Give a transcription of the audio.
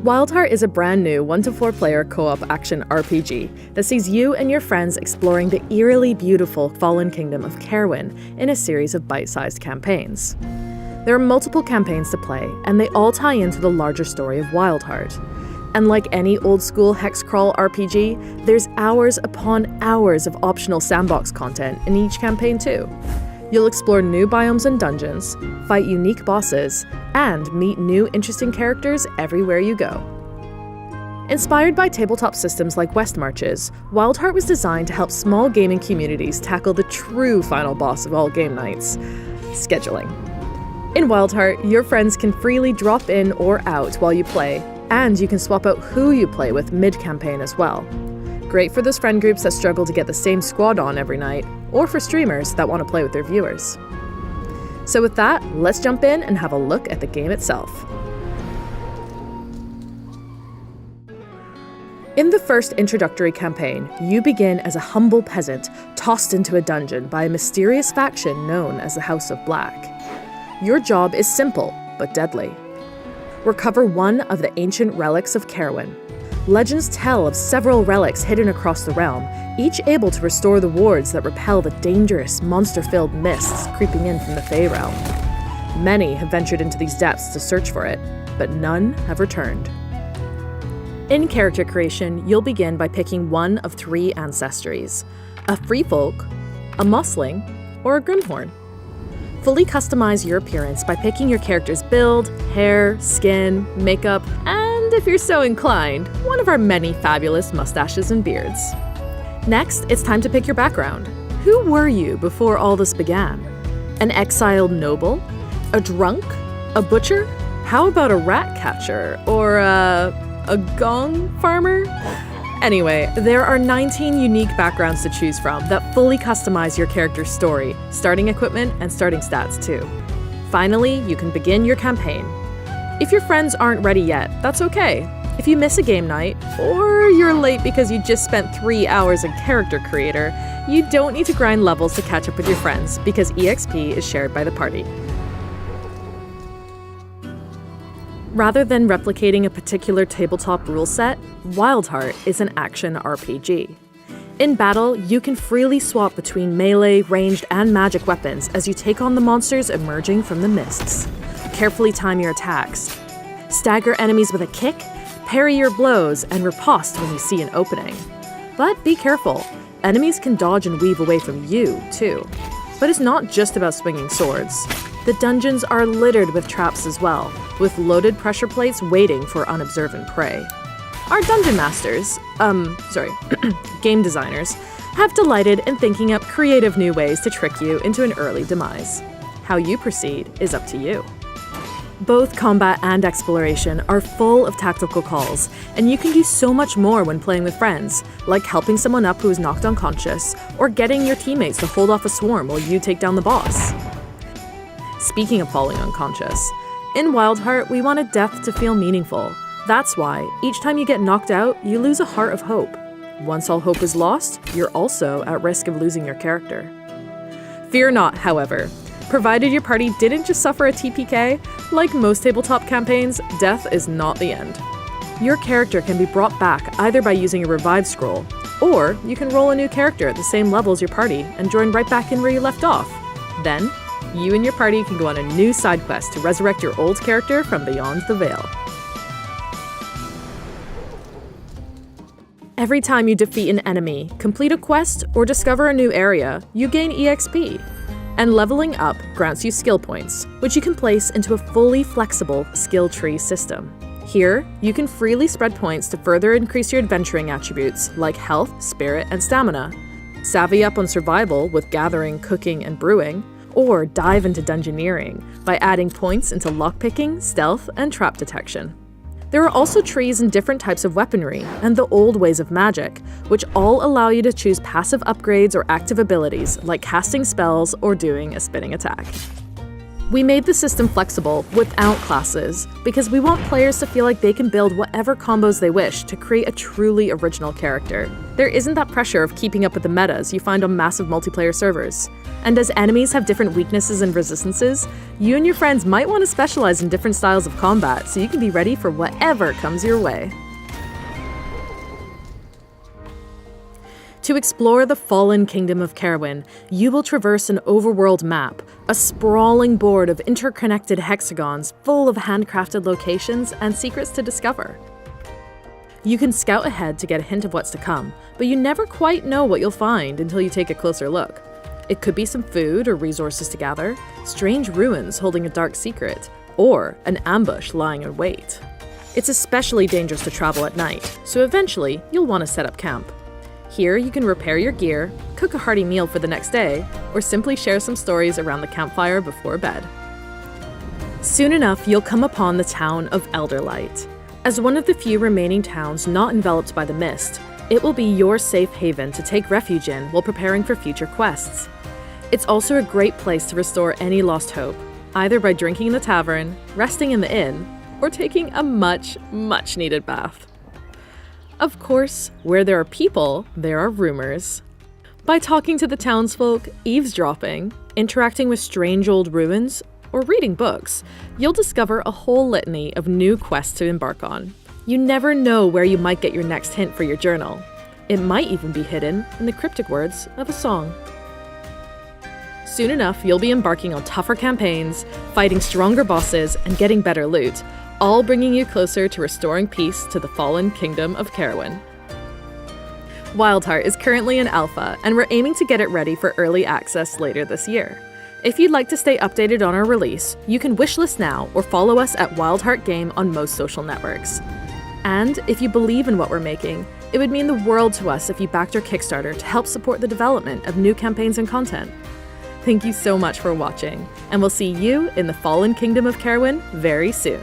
Wyldheart is a brand new 1-to-4 player co-op action RPG that sees you and your friends exploring the eerily beautiful fallen kingdom of Caerwyn in a series of bite-sized campaigns. There are multiple campaigns to play, and they all tie into the larger story of Wyldheart. And like any old-school hex crawl RPG, there's hours upon hours of optional sandbox content in each campaign too. You'll explore new biomes and dungeons, fight unique bosses, and meet new interesting characters everywhere you go. Inspired by tabletop systems like Westmarch's, Wyldheart was designed to help small gaming communities tackle the true final boss of all game nights: scheduling. In Wyldheart, your friends can freely drop in or out while you play, and you can swap out who you play with mid-campaign as well. Great for those friend groups that struggle to get the same squad on every night, or for streamers that want to play with their viewers. So with that, let's jump in and have a look at the game itself. In the first introductory campaign, you begin as a humble peasant tossed into a dungeon by a mysterious faction known as the House of Black. Your job is simple, but deadly. Recover one of the ancient relics of Caerwyn. Legends tell of several relics hidden across the realm, each able to restore the wards that repel the dangerous, monster-filled mists creeping in from the Fey realm. Many have ventured into these depths to search for it, but none have returned. In character creation, you'll begin by picking one of 3 ancestries: a Freefolk, a Mossling, or a Grimhorn. Fully customize your appearance by picking your character's build, hair, skin, makeup, and if you're so inclined, one of our many fabulous mustaches and beards. Next, it's time to pick your background. Who were you before all this began? An exiled noble? A drunk? A butcher? How about a rat catcher? Or a gong farmer? Anyway, there are 19 unique backgrounds to choose from that fully customize your character's story, starting equipment, and starting stats too. Finally, you can begin your campaign. If your friends aren't ready yet, that's okay. If you miss a game night, or you're late because you just spent 3 hours in Character Creator, you don't need to grind levels to catch up with your friends, because EXP is shared by the party. Rather than replicating a particular tabletop rule set, Wyldheart is an action RPG. In battle, you can freely swap between melee, ranged, and magic weapons as you take on the monsters emerging from the mists. Carefully time your attacks. Stagger enemies with a kick, parry your blows, and riposte when you see an opening. But be careful, enemies can dodge and weave away from you, too. But it's not just about swinging swords. The dungeons are littered with traps as well, with loaded pressure plates waiting for unobservant prey. Our dungeon masters, game designers, have delighted in thinking up creative new ways to trick you into an early demise. How you proceed is up to you. Both combat and exploration are full of tactical calls, and you can do so much more when playing with friends, like helping someone up who is knocked unconscious, or getting your teammates to hold off a swarm while you take down the boss. Speaking of falling unconscious, in Wyldheart we wanted death to feel meaningful. That's why, each time you get knocked out, you lose a heart of hope. Once all hope is lost, you're also at risk of losing your character. Fear not, however. Provided your party didn't just suffer a TPK, like most tabletop campaigns, death is not the end. Your character can be brought back either by using a revive scroll, or you can roll a new character at the same level as your party and join right back in where you left off. Then, you and your party can go on a new side quest to resurrect your old character from beyond the veil. Every time you defeat an enemy, complete a quest, or discover a new area, you gain EXP. And leveling up grants you skill points, which you can place into a fully flexible skill tree system. Here, you can freely spread points to further increase your adventuring attributes like health, spirit, and stamina, savvy up on survival with gathering, cooking, and brewing, or dive into Dungeoneering by adding points into lockpicking, stealth, and trap detection. There are also trees and different types of weaponry, and the Oldways of Magic, which all allow you to choose passive upgrades or active abilities, like casting spells or doing a spinning attack. We made the system flexible without classes because we want players to feel like they can build whatever combos they wish to create a truly original character. There isn't that pressure of keeping up with the metas you find on massive multiplayer servers. And as enemies have different weaknesses and resistances, you and your friends might want to specialize in different styles of combat so you can be ready for whatever comes your way. To explore the fallen kingdom of Caerwyn, you will traverse an overworld map, a sprawling board of interconnected hexagons full of handcrafted locations and secrets to discover. You can scout ahead to get a hint of what's to come, but you never quite know what you'll find until you take a closer look. It could be some food or resources to gather, strange ruins holding a dark secret, or an ambush lying in wait. It's especially dangerous to travel at night, so eventually you'll want to set up camp. Here you can repair your gear, cook a hearty meal for the next day, or simply share some stories around the campfire before bed. Soon enough, you'll come upon the town of Elderlight. As one of the few remaining towns not enveloped by the mist, it will be your safe haven to take refuge in while preparing for future quests. It's also a great place to restore any lost hope, either by drinking in the tavern, resting in the inn, or taking a much needed bath. Of course, where there are people, there are rumors. By talking to the townsfolk, eavesdropping, interacting with strange old ruins, or reading books, you'll discover a whole litany of new quests to embark on. You never know where you might get your next hint for your journal. It might even be hidden in the cryptic words of a song. Soon enough, you'll be embarking on tougher campaigns, fighting stronger bosses, and getting better loot, all bringing you closer to restoring peace to the fallen kingdom of Caerwyn. Wyldheart is currently in alpha, and we're aiming to get it ready for early access later this year. If you'd like to stay updated on our release, you can wishlist now or follow us at Wyldheart Game on most social networks. And if you believe in what we're making, it would mean the world to us if you backed our Kickstarter to help support the development of new campaigns and content. Thank you so much for watching, and we'll see you in the fallen kingdom of Caerwyn very soon.